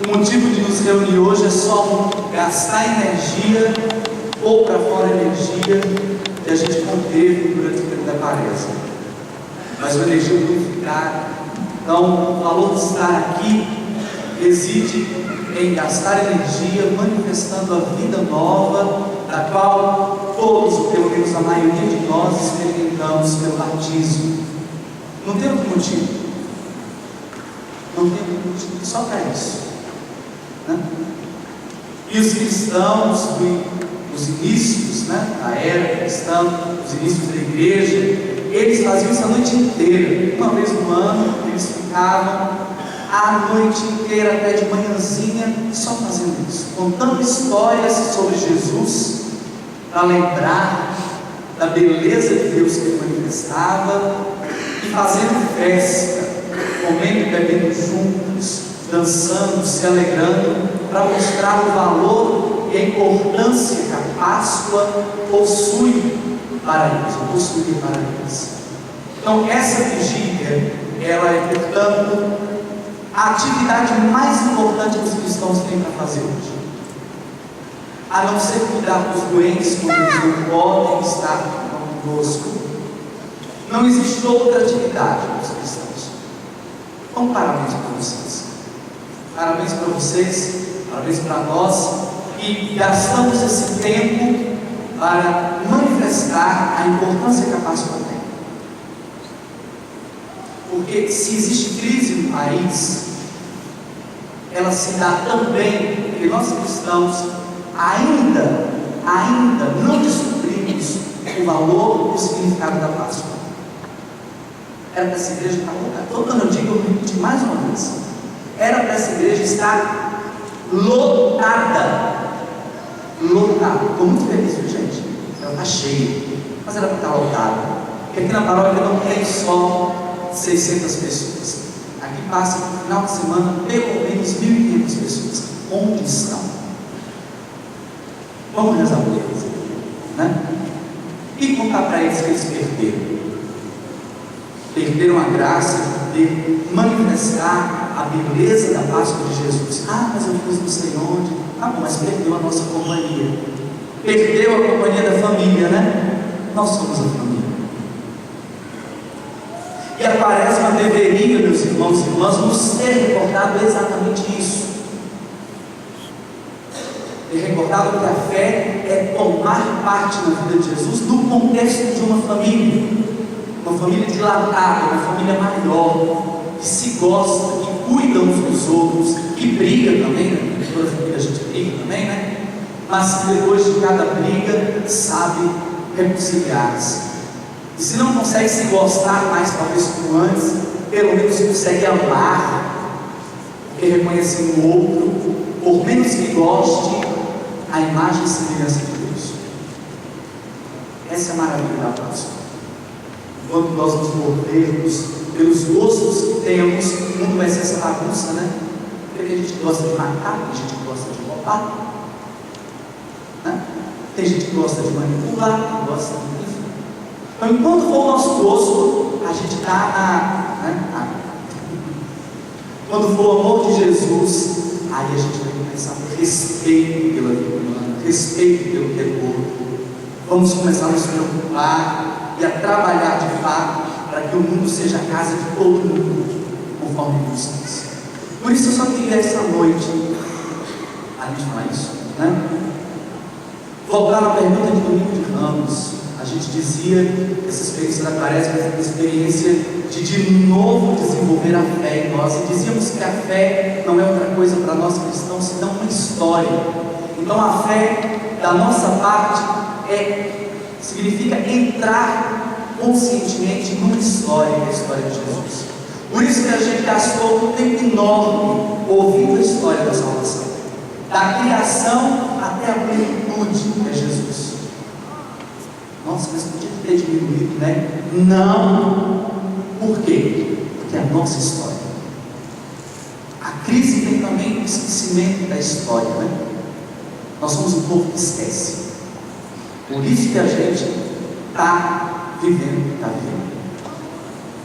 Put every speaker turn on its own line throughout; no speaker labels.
O motivo de nos reunir hoje é só gastar energia ou para fora energia que a gente conteve durante o tempo da quaresma, mas uma energia purificada. Então, o valor de estar aqui reside em gastar energia, manifestando a vida nova, da qual todos, ou pelo menos a maioria de nós, experimentamos pelo batismo. Não tem outro motivo. Não tem outro motivo, só para isso. E os cristãos dos inícios, da era cristã, os inícios da igreja, eles faziam isso a noite inteira. Uma vez no ano, eles ficavam a noite inteira, até de manhãzinha, só fazendo isso, contando histórias sobre Jesus, para lembrar da beleza de Deus que ele manifestava, e fazendo festa, comendo e bebendo juntos, dançando, se alegrando, para mostrar o valor e a importância que a Páscoa possui para eles, possuía para eles. Então, essa vigília, ela é, portanto, a atividade mais importante que os cristãos têm para fazer hoje, a não ser cuidar dos doentes quando eles não podem estar conosco. Não existe outra atividade dos cristãos. Então, parabéns para vocês. Parabéns para vocês, parabéns para nós, que gastamos esse tempo para manifestar a importância que a Páscoa tem. Porque se existe crise no país, ela se dá também porque nós cristãos ainda não descobrimos o valor e o significado da Páscoa. Era para essa igreja estar lotada. Todo ano eu digo, eu repito mais uma vez, era para essa igreja estar lotada. Estou muito feliz, viu, gente? Ela está cheia, mas era para estar lotada, porque aqui na paróquia não tem só 600 pessoas. Aqui passa no final de semana pelo menos 1.500 pessoas. Onde estão? Vamos rezar por eles, e contar para eles que eles perderam a graça de poder manifestar a beleza da Páscoa de Jesus. Mas eu fiz não sei onde. Bom, mas perdeu a nossa companhia, perdeu a companhia da família, Nós somos a família. E a Quaresma deveria, meus irmãos e irmãs, nos ter recordado exatamente isso. Ter recordado que a fé é tomar parte na vida de Jesus no contexto de uma família dilatada, uma família maior, que se gosta, que cuida uns dos outros, que briga também, toda família a gente briga também, mas que depois de cada briga sabe reconciliar-se. E se não consegue se gostar mais, talvez como antes, pelo menos consegue amar, porque reconhece no outro, por menos que goste, a imagem e semelhança de Deus. Essa é a maravilha da Páscoa. Enquanto nós nos movermos pelos gostos que temos, o mundo vai ser essa bagunça, Porque a gente gosta de matar, tem gente que gosta de roubar, tem gente que gosta de manipular, que gosta de... Então, enquanto for o nosso gosto, a gente está quando for o amor de Jesus, aí a gente vai começar a respeito pela vida humana, respeito pelo que é outro. Vamos começar a nos preocupar e a trabalhar de fato para que o mundo seja a casa de todo mundo, conforme Deus diz. Por isso eu só queria essa noite, além de falar isso, voltar na pergunta de Domingo de Ramos. A gente dizia que essa experiência da Quaresma é uma experiência de novo desenvolver a fé em nós, e dizíamos que a fé não é outra coisa para nós cristãos senão uma história. Então a fé da nossa parte significa entrar conscientemente numa história, que é a história de Jesus. Por isso que a gente gastou um tempo enorme ouvindo a história da salvação, da criação até a plenitude, que é Jesus. Nossa, mas podia ter diminuído, Não. Por quê? Porque é a nossa história. A crise tem também o esquecimento da história, Nós somos um povo que esquece. Por isso que a gente está vivendo.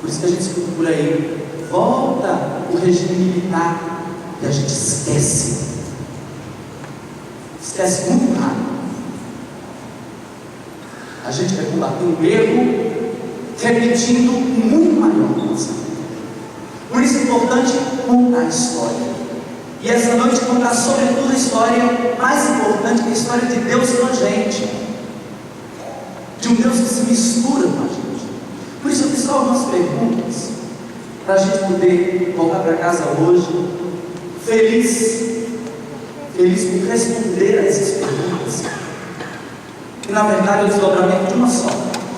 Por isso que a gente escuta por aí, volta o regime militar, E a gente esquece muito rápido. A gente vai combater um erro repetindo muito maior. Por isso é importante contar a história. E essa noite contar sobretudo a história mais importante, que é a história de Deus com a gente, de um Deus que se mistura com a gente. Por isso eu fiz só algumas perguntas para a gente poder voltar para casa hoje feliz por responder a essas perguntas, que na verdade é o desdobramento de uma só.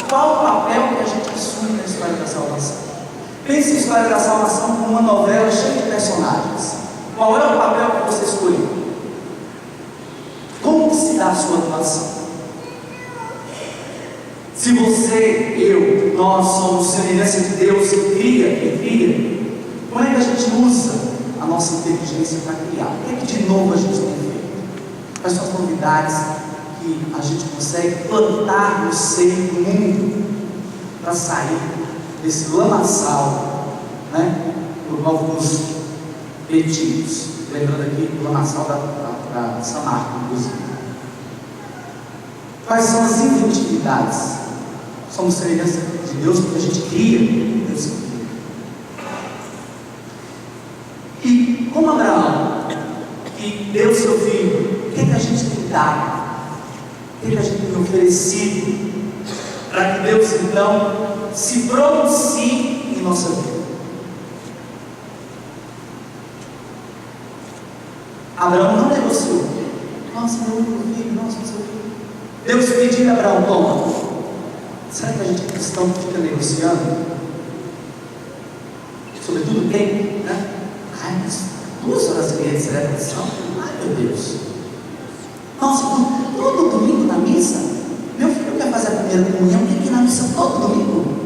Qual o papel que a gente assume na história da salvação? Pense a história da salvação como uma novela cheia de personagens. Qual é o papel que você escolheu? Como que se dá a sua atuação? Se você, eu, nós somos semelhança de Deus que cria, como é que a gente usa a nossa inteligência para criar? O que é que de novo a gente tem feito? Quais são as novidades que a gente consegue plantar no seio do mundo para sair desse lamaçal, né, do qual fomos metidos? Lembrando aqui do lamaçal da Samarca, inclusive. Quais são as inventividades? Somos semelhança de Deus porque a gente cria, Deus cria. E como Abraão, que deu seu filho, o que a gente tem dado? O que a gente tem oferecido para que Deus então se pronuncie em nossa vida? Abraão não negociou. Nossa, meu único filho, nossa, seu filho. Deus pediu a Abraão: toma. Será que a gente cristão fica negociando? Sobretudo tempo, né? Ai, mas 2 horas e meia de celebração? Ai, meu Deus. Nossa, todo domingo na missa? Meu filho quer fazer a primeira comunhão, tem que ir na missa todo domingo?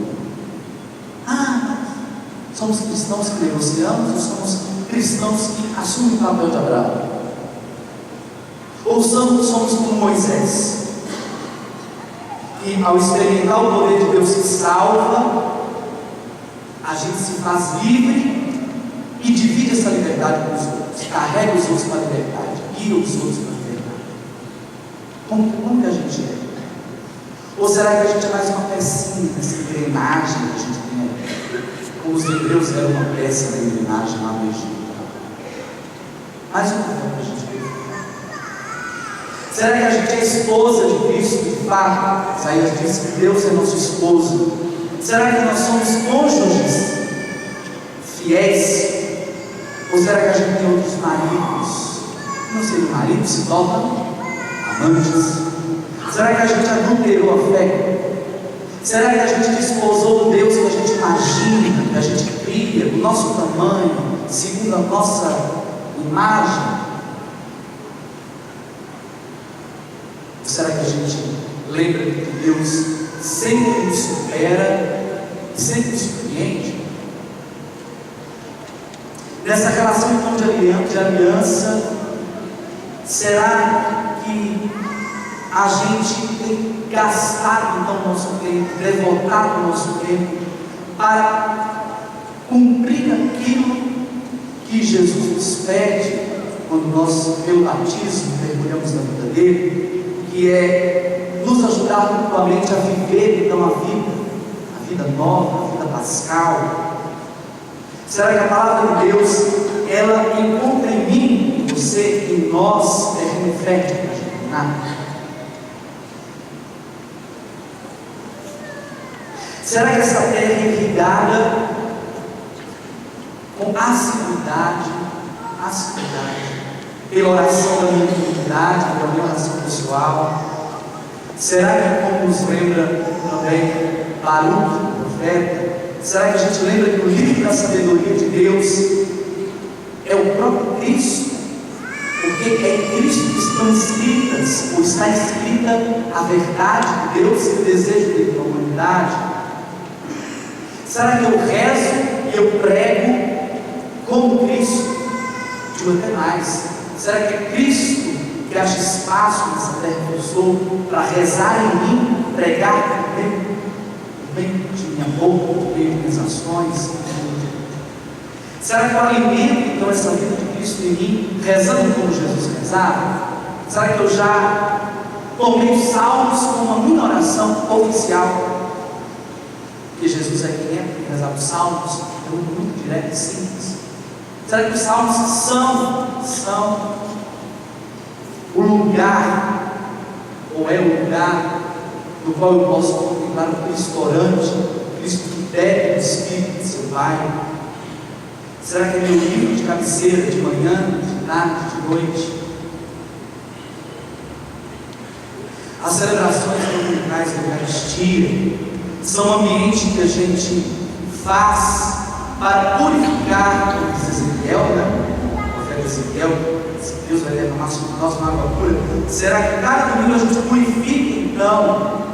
Somos cristãos que negociamos ou somos cristãos que assumem o papel de Abraão? Ou somos como Moisés, que ao experimentar o poder de Deus que salva, a gente se faz livre e divide essa liberdade com os outros, carrega os outros para a liberdade, guia os outros para a liberdade? Como que a gente é? Ou será que a gente é mais uma pecinha nessa engrenagem que a gente tem aí? Como os hebreus eram uma peça da engrenagem lá no Egito. Mais um papel que a gente tem. Será que a gente é esposa de Cristo de fato? Isaías diz que Deus é nosso esposo. Será que nós somos cônjuges fiéis? Ou será que a gente tem outros maridos? Não sei, o marido se torna amantes. Será que a gente adulterou a fé? Será que a gente desposou do Deus que a gente imagina, que a gente cria, do nosso tamanho, segundo a nossa imagem? Ou será que a gente lembra que Deus sempre nos supera, sempre nos surpreende? Nessa relação então de aliança, será que a gente tem gastado então o nosso tempo, devotado o nosso tempo para cumprir aquilo que Jesus nos pede quando nós, pelo batismo, mergulhamos na vida dele, que é nos ajudar mutuamente a viver então a vida nova, a vida pascal? Será que a palavra de Deus, ela encontra em mim, em você, em nós, terreno fértil para germinar? Será que essa terra é irrigada com assiduidade, pela oração da minha comunidade, pela minha oração pessoal? Será que, como nos lembra também Baruque, o profeta, será que a gente lembra que o livro da sabedoria de Deus é o próprio Cristo? Porque é em Cristo que estão escritas, ou está escrita a verdade de Deus e o desejo dele para a humanidade? Será que eu rezo e eu prego como Cristo? Digo até mais: será que é Cristo que acha espaço nessa terra que eu sou para rezar em mim, pregar por bem de minha boca, por bem de minhas ações? Será que eu alimento então essa vida de Cristo em mim, rezando como Jesus rezava? Será que eu já tomei os salmos como uma minha oração oficial? Porque Jesus é quem é, porque rezar os salmos é muito direto e simples. Será que os salmos são o lugar, ou é o lugar no qual eu posso contemplar o Cristo orante, o Cristo que bebe do Espírito de seu Pai? Será que é meu livro de cabeceira de manhã, de tarde, de noite? As celebrações dominicais da Eucaristia são um ambiente que a gente faz para purificar, como diz Ezequiel, o profeta Ezequiel, se Deus vai derramar sobre nós uma água pura. Será que cada domingo a gente purifica então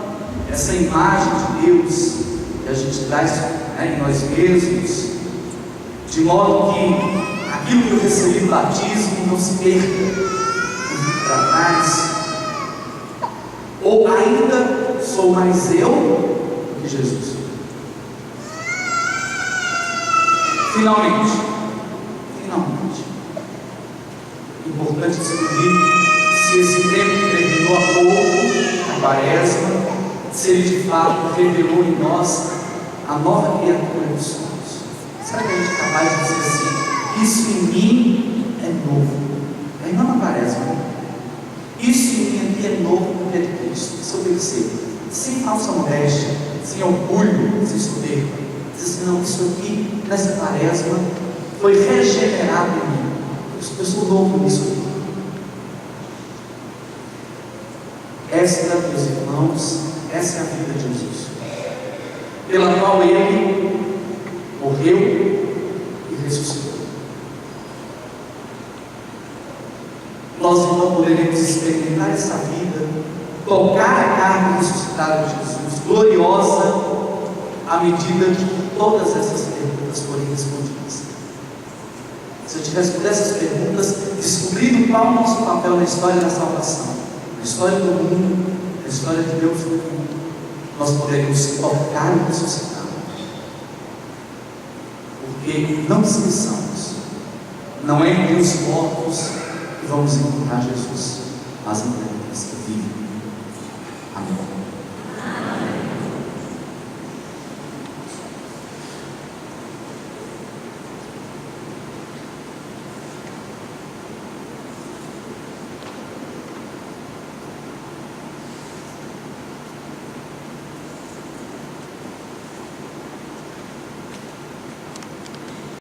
essa imagem de Deus que a gente traz em nós mesmos, de modo que aquilo que eu recebi no batismo não se perca, não fique para trás? Ou ainda sou mais eu do que Jesus? Finalmente, importante descobrir se esse tempo que terminou há pouco, a Quaresma, se ele de fato revelou em nós a nova criatura que somos. Será que a gente é capaz de dizer assim: isso em mim é novo? Aí não na Quaresma. Isso em mim aqui é novo porque é de Cristo. Isso eu percebo, sem falsa modéstia, sem orgulho, sem soberba. Diz assim: não, isso aqui nessa Quaresma foi regenerado em mim. Eu sou novo nisso aqui. Esta, meus irmãos, essa é a vida de Jesus, pela qual ele morreu e ressuscitou. Nós então poderemos experimentar essa vida, tocar a carne ressuscitada de Jesus, gloriosa, à medida que todas essas perguntas forem respondidas. Se eu tivesse por essas perguntas, descobrindo qual é o nosso papel na história da salvação, na história do mundo, na história de Deus no mundo, nós poderemos tocar e ressuscitar. Porque não esqueçamos, não é entre os mortos que vamos encontrar Jesus, mas entre aqueles que vivem. Amém.